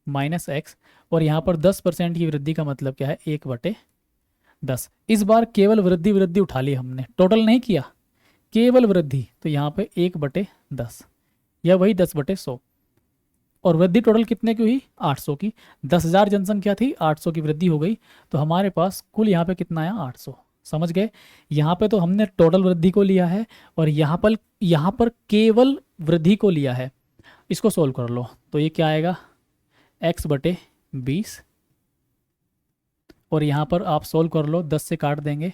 [SPEAKER 1] माइनस एक्स, और यहाँ पर 10% की वृद्धि का मतलब क्या है? 1/10। इस बार केवल वृद्धि वृद्धि उठा ली हमने, टोटल नहीं किया, केवल वृद्धि। तो यहाँ पे 1/10 या वही 10/100, और वृद्धि टोटल कितने की हुई? 800 की। 10,000 जनसंख्या थी, 800 की वृद्धि हो गई, तो हमारे पास कुल यहाँ पे कितना आया? 800। समझ गए? यहाँ पे तो हमने टोटल वृद्धि को लिया है, और यहाँ पर केवल वृद्धि को लिया है। इसको सोल्व कर लो तो ये क्या आएगा? x/20, और यहाँ पर आप सोल्व कर लो, 10 से काट देंगे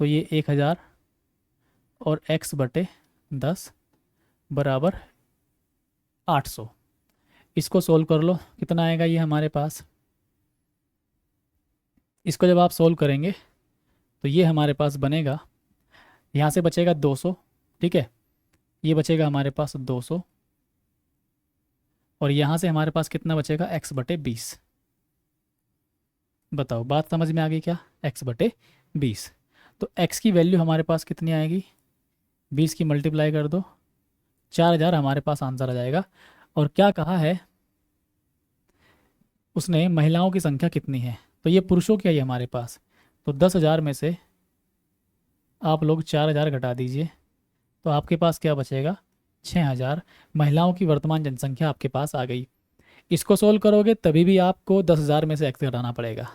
[SPEAKER 1] तो ये 1000, और x/10 बराबर 800। इसको सोल्व कर लो, कितना आएगा ये हमारे पास? इसको जब आप सोल्व करेंगे तो ये हमारे पास बनेगा, यहाँ से बचेगा 200। ठीक है, ये बचेगा हमारे पास 200, और यहाँ से हमारे पास कितना बचेगा? x/20। बताओ बात समझ में आ गई क्या? x/20। तो x की वैल्यू हमारे पास कितनी आएगी? 20 की मल्टीप्लाई कर दो, 4000 हमारे पास आंसर आ जाएगा। और क्या कहा है उसने? महिलाओं की संख्या कितनी है? तो ये पुरुषों की आई हमारे पास। तो 10,000 में से आप लोग 4000 घटा दीजिए, तो आपके पास क्या बचेगा? 6000। महिलाओं की वर्तमान जनसंख्या आपके पास आ गई। इसको सोल्व करोगे तभी भी आपको 10,000 में से x घटाना पड़ेगा।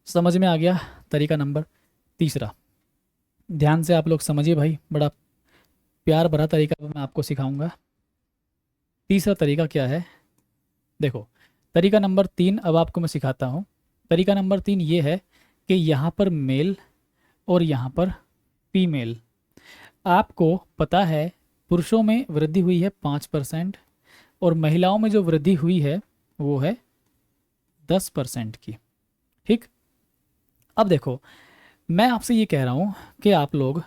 [SPEAKER 1] समझ में आ गया? तरीका नंबर तीसरा, ध्यान से आप लोग समझिए भाई, बड़ा प्यार भरा तरीका मैं आपको सिखाऊंगा। तीसरा तरीका क्या है? देखो, तरीका नंबर 3 अब आपको मैं सिखाता हूँ। तरीका नंबर 3 ये है कि यहाँ पर मेल और यहाँ पर फीमेल। आपको पता है पुरुषों में वृद्धि हुई है 5%, और महिलाओं में जो वृद्धि हुई है वो है 10% की। ठीक, अब देखो मैं आपसे ये कह रहा हूँ कि आप लोग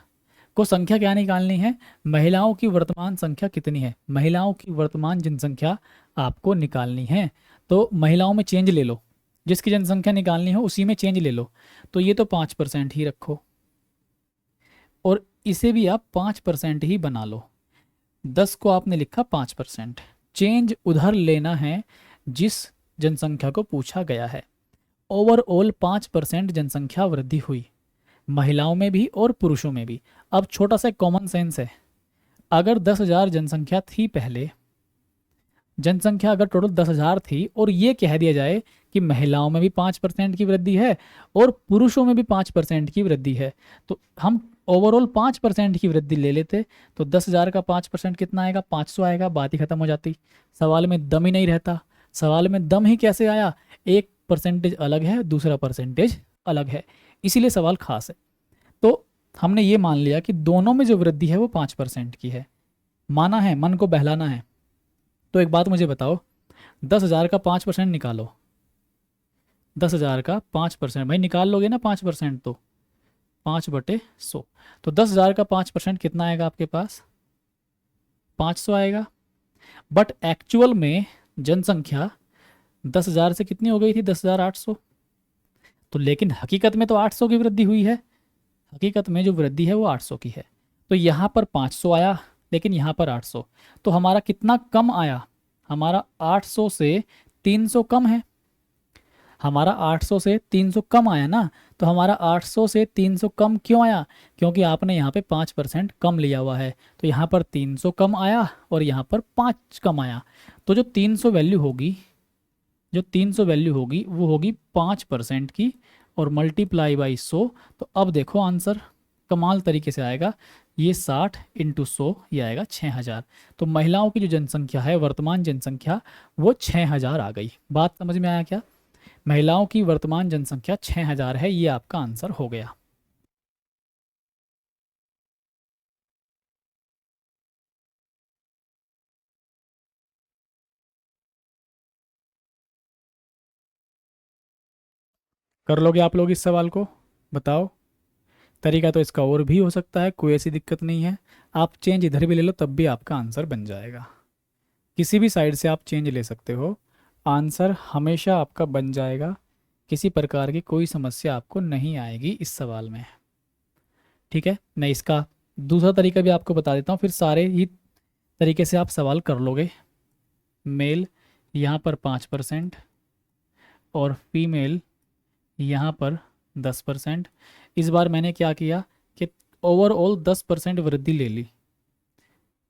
[SPEAKER 1] को संख्या क्या निकालनी है? महिलाओं की वर्तमान संख्या कितनी है? महिलाओं की वर्तमान जनसंख्या आपको निकालनी है। तो महिलाओं में चेंज ले लो, जिसकी जनसंख्या निकालनी हो उसी में चेंज ले लो। तो ये तो 5% ही रखो, और इसे भी आप 5% ही बना लो। 10 को आपने लिखा 5%, चेंज उधर लेना है जिस जनसंख्या को पूछा गया है। ओवरऑल 5% जनसंख्या वृद्धि हुई, महिलाओं में भी और पुरुषों में भी। अब छोटा सा कॉमन सेंस है, अगर 10,000 जनसंख्या थी पहले, जनसंख्या अगर टोटल 10,000 थी, और ये कह दिया जाए कि महिलाओं में भी 5% की वृद्धि है और पुरुषों में भी 5% की वृद्धि है, तो हम ओवरऑल 5% की वृद्धि ले लेते। तो 10,000 का 5% कितना आएगा? 500 आएगा, बात ही खत्म हो जाती। सवाल में दम ही नहीं रहता। सवाल में दम ही कैसे आया? एक परसेंटेज अलग है, दूसरा परसेंटेज अलग है, इसीलिए सवाल खास है। तो हमने ये मान लिया कि दोनों में जो वृद्धि है वो 5% की है, माना है, मन को बहलाना है। तो एक बात मुझे बताओ, 10,000 का 5% निकालो। 10,000 का 5%, भाई निकाल लोगे ना 5%, तो 5/100। तो 10,000 का 5% कितना आएगा आपके पास? 500 आएगा। बट एक्चुअल में जनसंख्या 10,000 से कितनी हो गई थी? 10,800। तो लेकिन हकीकत में तो 800 की वृद्धि हुई है, हकीकत में जो वृद्धि है वो 800 की है। तो यहाँ पर 500 आया, लेकिन यहाँ पर 800। तो हमारा कितना कम आया? हमारा 800 से 300 कम है। हमारा 800 से 300 कम आया ना। तो हमारा 800 से 300 कम क्यों आया? क्योंकि आपने यहाँ पे 5% कम लिया हुआ है। तो यहाँ पर 300 कम आया और यहाँ पर 5 कम आया। तो जो 300 वैल्यू होगी, जो 300 वैल्यू होगी वो होगी 5% की, और मल्टीप्लाई बाई 100। तो अब देखो आंसर कमाल तरीके से आएगा। ये 60 इंटू 100, ये आएगा 6,000। तो महिलाओं की जो जनसंख्या है, वर्तमान जनसंख्या, वो 6,000 आ गई। बात समझ में आया क्या? महिलाओं की वर्तमान जनसंख्या 6,000 है, ये आपका आंसर हो गया। कर लोगे आप लोग इस सवाल को? बताओ। तरीका तो इसका और भी हो सकता है, कोई ऐसी दिक्कत नहीं है। आप चेंज इधर भी ले लो तब भी आपका आंसर बन जाएगा। किसी भी साइड से आप चेंज ले सकते हो, आंसर हमेशा आपका बन जाएगा। किसी प्रकार की कोई समस्या आपको नहीं आएगी इस सवाल में। ठीक है, मैं इसका दूसरा तरीका भी आपको बता देता हूँ, फिर सारे ही तरीके से आप सवाल कर लोगे। मेल यहाँ पर 5% और फीमेल यहाँ पर 10%। इस बार मैंने क्या किया कि ओवरऑल 10% वृद्धि ले ली,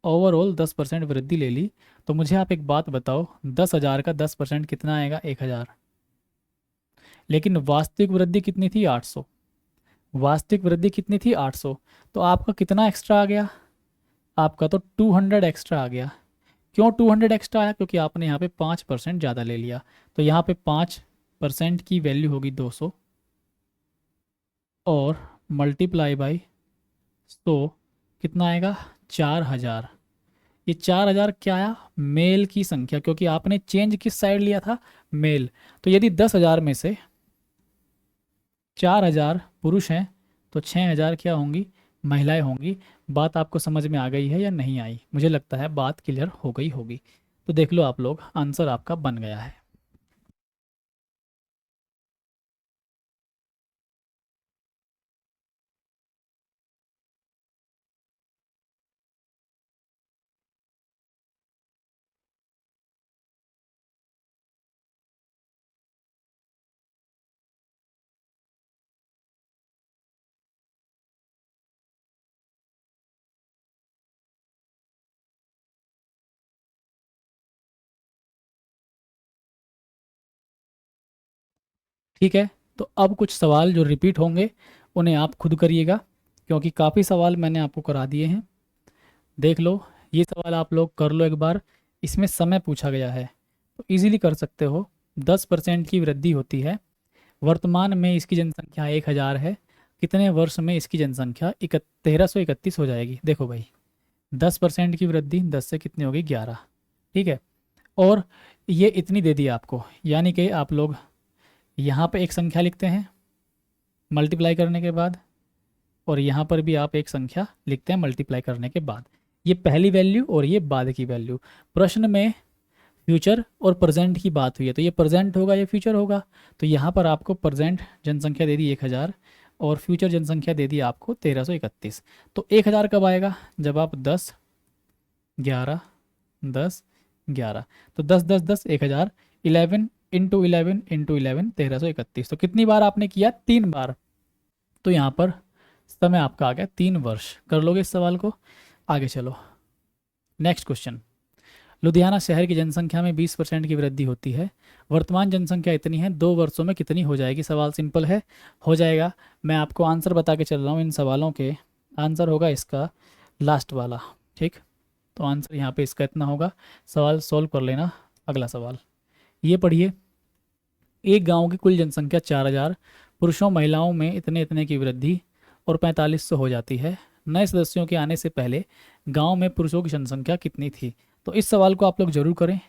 [SPEAKER 1] ओवरऑल 10% वृद्धि ले ली। तो मुझे आप एक बात बताओ, 10,000 का 10% कितना आएगा? 1,000। लेकिन वास्तविक वृद्धि कितनी थी? 800। वास्तविक वृद्धि कितनी थी? 800। तो आपका कितना एक्स्ट्रा आ गया? आपका तो 200 एक्स्ट्रा आ गया। क्यों 200 एक्स्ट्रा आया? क्योंकि आपने यहाँ पे 5% ज़्यादा ले लिया। तो यहाँ पे 5% की वैल्यू होगी 200, और मल्टीप्लाई बाई 100 कितना आएगा? 4,000। ये 4,000 क्या आया? मेल की संख्या, क्योंकि आपने चेंज किस साइड लिया था? मेल। तो यदि 10,000 में से 4,000 पुरुष हैं तो 6,000 क्या होंगी? महिलाएं होंगी। बात आपको समझ में आ गई है या नहीं आई? मुझे लगता है बात क्लियर हो गई होगी। तो देख लो आप लोग, आंसर आपका बन गया है। ठीक है, तो अब कुछ सवाल जो रिपीट होंगे उन्हें आप खुद करिएगा, क्योंकि काफ़ी सवाल मैंने आपको करा दिए हैं। देख लो, ये सवाल आप लोग कर लो एक बार। इसमें समय पूछा गया है, तो इजीली कर सकते हो। 10% की वृद्धि होती है, वर्तमान में इसकी जनसंख्या 1,000 है। कितने वर्ष में इसकी जनसंख्या 1331 हो जाएगी? देखो भाई, 10% की वृद्धि, 10 से कितनी होगी? 11। ठीक है, और ये इतनी दे दी आपको, यानी कि आप लोग यहाँ पे एक संख्या लिखते हैं मल्टीप्लाई करने के बाद, और यहाँ पर भी आप एक संख्या लिखते हैं मल्टीप्लाई करने के बाद। ये पहली वैल्यू और ये बाद की वैल्यू। प्रश्न में फ्यूचर और प्रेजेंट की बात हुई है, तो ये प्रेजेंट होगा, ये फ्यूचर होगा। तो यहाँ पर आपको प्रेजेंट जनसंख्या दे दी 1,000 और फ्यूचर जनसंख्या दे दी आपको 1331। तो 1,000 कब आएगा? जब आप 10 11 10 11, तो 10 10 10 1,000, 11 इंटू 11 इंटू 11 1331। तो कितनी बार आपने किया? 3 बार। तो यहाँ पर समय आपका आ गया 3 वर्ष। कर लोगे इस सवाल को? आगे चलो, नेक्स्ट क्वेश्चन। लुधियाना शहर की जनसंख्या में 20% की वृद्धि होती है। वर्तमान जनसंख्या इतनी है, 2 वर्षों में कितनी हो जाएगी? सवाल सिंपल है, हो जाएगा। मैं आपको आंसर बता के चल रहा हूँ इन सवालों के। आंसर होगा इसका लास्ट वाला। ठीक, तो आंसर यहाँ पे इसका इतना होगा। सवाल सॉल्व कर लेना। अगला सवाल ये पढ़िए। एक गांव की कुल जनसंख्या 4,000, पुरुषों महिलाओं में इतने इतने की वृद्धि, और 4500 हो जाती है। नए सदस्यों के आने से पहले गांव में पुरुषों की जनसंख्या कितनी थी? तो इस सवाल को आप लोग ज़रूर करें,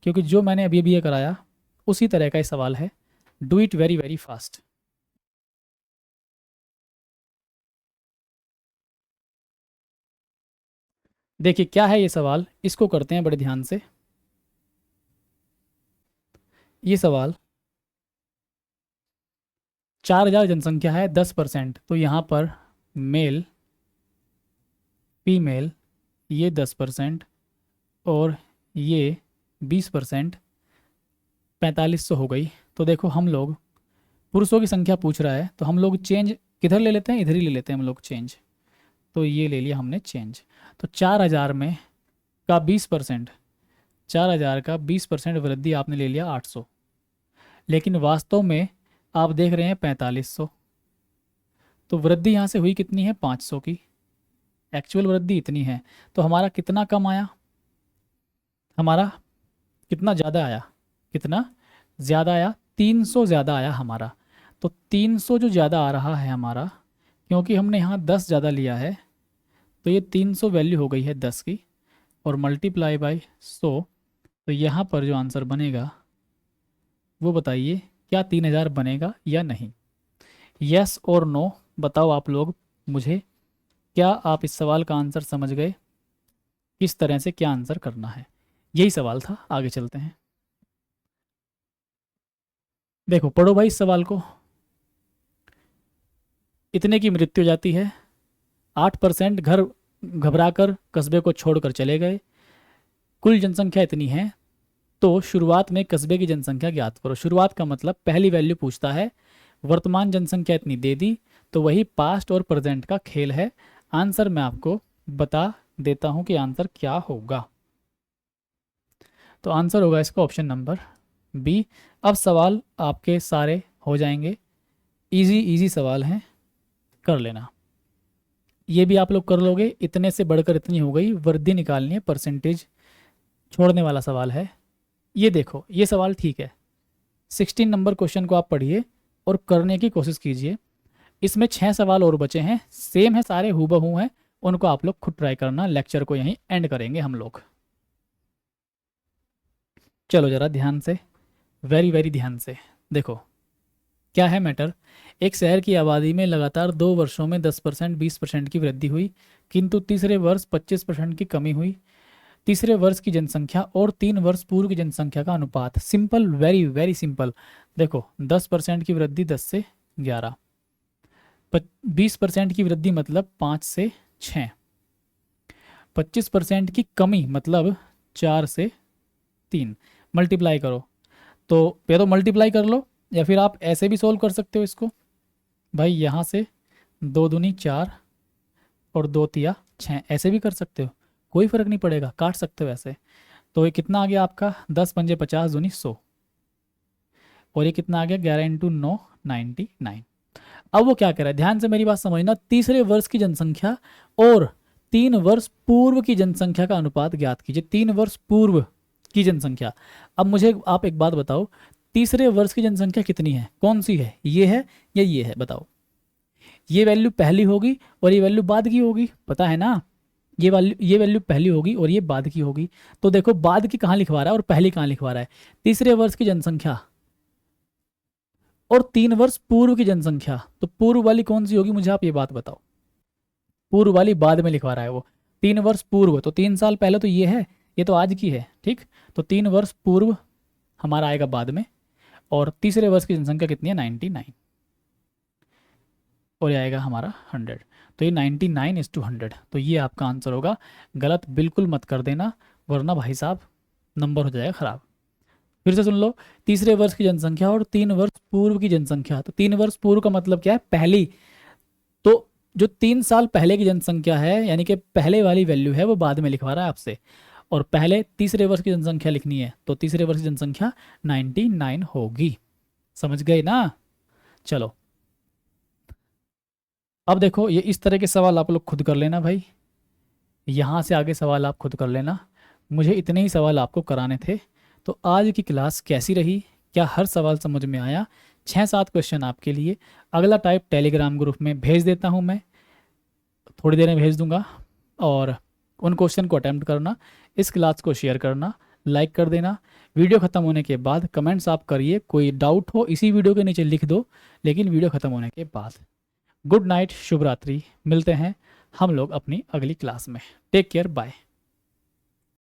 [SPEAKER 1] क्योंकि जो मैंने अभी अभी ये कराया उसी तरह का ये सवाल है। Do it very very fast. देखिए क्या है ये सवाल, इसको करते हैं बड़े ध्यान से। ये सवाल 4000 जनसंख्या है, 10%, तो यहाँ पर मेल फीमेल ये 10% और ये 20%, 4500 हो गई। तो देखो हम लोग पुरुषों की संख्या पूछ रहा है, तो हम लोग चेंज किधर ले लेते हैं, इधर ही ले लेते हैं हम लोग चेंज। तो ये ले लिया हमने चेंज। तो 4000 में का 20%, 4000 का 20% वृद्धि आपने ले लिया 800, लेकिन वास्तव में आप देख रहे हैं 4500। तो वृद्धि यहाँ से हुई कितनी है, 500 की। एक्चुअल वृद्धि इतनी है, तो हमारा कितना कम आया, हमारा कितना ज़्यादा आया, कितना ज़्यादा आया, 300 ज़्यादा आया हमारा। तो 300 जो ज़्यादा आ रहा है हमारा, क्योंकि हमने यहाँ 10 ज़्यादा लिया है, तो ये 300 वैल्यू हो गई है 10 की, और मल्टीप्लाई बाय 100। तो यहाँ पर जो आंसर बनेगा वो बताइए, क्या 3000 बनेगा या नहीं? यस और नो बताओ आप लोग मुझे। क्या आप इस सवाल का आंसर समझ गए, किस तरह से क्या आंसर करना है? यही सवाल था, आगे चलते हैं। देखो पढ़ो भाई इस सवाल को। इतने की मृत्यु हो जाती है, 8% घर घबराकर कस्बे को छोड़कर चले गए, कुल जनसंख्या इतनी है, तो शुरुआत में कस्बे की जनसंख्या ज्ञात करो। शुरुआत का मतलब पहली वैल्यू पूछता है, वर्तमान जनसंख्या इतनी दे दी, तो वही पास्ट और प्रेजेंट का खेल है। आंसर मैं आपको बता देता हूं कि आंसर क्या होगा। तो आंसर होगा इसका ऑप्शन नंबर बी। अब सवाल आपके सारे हो जाएंगे, इजी इजी सवाल हैं, कर लेना। ये भी आप लोग कर लोगे, इतने से बढ़कर इतनी हो गई, वृद्धि निकालनी है, परसेंटेज छोड़ने वाला सवाल है। ये देखो ये सवाल ठीक है, 16 नंबर क्वेश्चन को आप पढ़िए और करने की कोशिश कीजिए। इसमें 6 सवाल और बचे हैं, सेम है सारे, हूबहू हैं, उनको आप लोग खुद ट्राई करना। लेक्चर को यहीं एंड करेंगे हम लोग। चलो ज़रा ध्यान से, वेरी वेरी ध्यान से देखो क्या है मैटर। एक शहर की आबादी में लगातार 2 वर्षों में 10%, 20% की वृद्धि हुई, किंतु तीसरे वर्ष 25% की कमी हुई। तीसरे वर्ष की जनसंख्या और 3 वर्ष पूर्व की जनसंख्या का अनुपात। Simple, very very simple. देखो 10% की वृद्धि 10 से 11, 20% की वृद्धि मतलब 5 से 6, 25% की कमी मतलब 4 से 3। मल्टीप्लाई करो, तो या तो मल्टीप्लाई कर लो या फिर आप ऐसे भी सोल्व कर सकते हो इसको। भाई यहाँ से 2 दूनी 4 और 2 तिया 6, ऐसे भी कर सकते हो, कोई फ़र्क नहीं पड़ेगा, काट सकते हो ऐसे। तो ये कितना आ गया आपका, 10 पंजे 50 दूनी 100, और ये कितना आ गया, 11 इंटू 9 99। अब वो क्या कह रहा है, ध्यान से मेरी बात समझना। तीसरे वर्ष की जनसंख्या और 3 वर्ष पूर्व की जनसंख्या का अनुपात ज्ञात कीजिए। 3 वर्ष पूर्व की जनसंख्या। अब मुझे आप एक बात बताओ, तीसरे वर्ष की जनसंख्या कितनी है, कौन सी है, ये है या ये है, बताओ। ये वैल्यू पहली होगी और ये वैल्यू बाद की होगी, पता है ना। ये वैल्यू पहली होगी और ये बाद की होगी। तो देखो बाद की कहाँ लिखवा रहा है और पहली कहाँ लिखवा रहा है। तीसरे वर्ष की जनसंख्या और 3 वर्ष पूर्व की जनसंख्या, तो पूर्व वाली कौन सी होगी, मुझे आप ये बात बताओ। पूर्व वाली बाद में लिखवा रहा है वो। 3 वर्ष पूर्व तो 3 साल पहले, तो ये है, ये तो आज की है, ठीक। तो 3 वर्ष पूर्व हमारा आएगा बाद में, और तीसरे वर्ष की जनसंख्या कितनी है, 99, और ये आएगा हमारा 100। तो ये 99:100, तो ये आपका आंसर होगा। गलत बिल्कुल मत कर देना, वरना भाई साहब नंबर हो जाएगा ख़राब। फिर से सुन लो, तीसरे वर्ष की जनसंख्या और 3 वर्ष पूर्व की जनसंख्या। तो 3 वर्ष पूर्व का मतलब क्या है, पहली। तो जो 3 साल पहले की जनसंख्या है, यानी कि पहले वाली वैल्यू है, वो बाद में लिखवा रहा है आपसे, और पहले तीसरे वर्ष की जनसंख्या लिखनी है, तो तीसरे वर्ष की जनसंख्या 99 होगी। समझ गए ना। चलो अब देखो, ये इस तरह के सवाल आप लोग खुद कर लेना भाई, यहाँ से आगे सवाल आप खुद कर लेना। मुझे इतने ही सवाल आपको कराने थे। तो आज की क्लास कैसी रही, क्या हर सवाल समझ में आया, 6-7 क्वेश्चन आपके लिए। अगला टाइप टेलीग्राम ग्रुप में भेज देता हूँ मैं, थोड़ी देर में भेज दूंगा, और उन क्वेश्चन को अटैम्प्ट करना, इस क्लास को शेयर करना, लाइक कर देना। वीडियो ख़त्म होने के बाद कमेंट्स आप करिए, कोई डाउट हो इसी वीडियो के नीचे लिख दो, लेकिन वीडियो ख़त्म होने के बाद। गुड नाइट, शुभ रात्रि, मिलते हैं हम लोग अपनी अगली क्लास में। Take care, bye.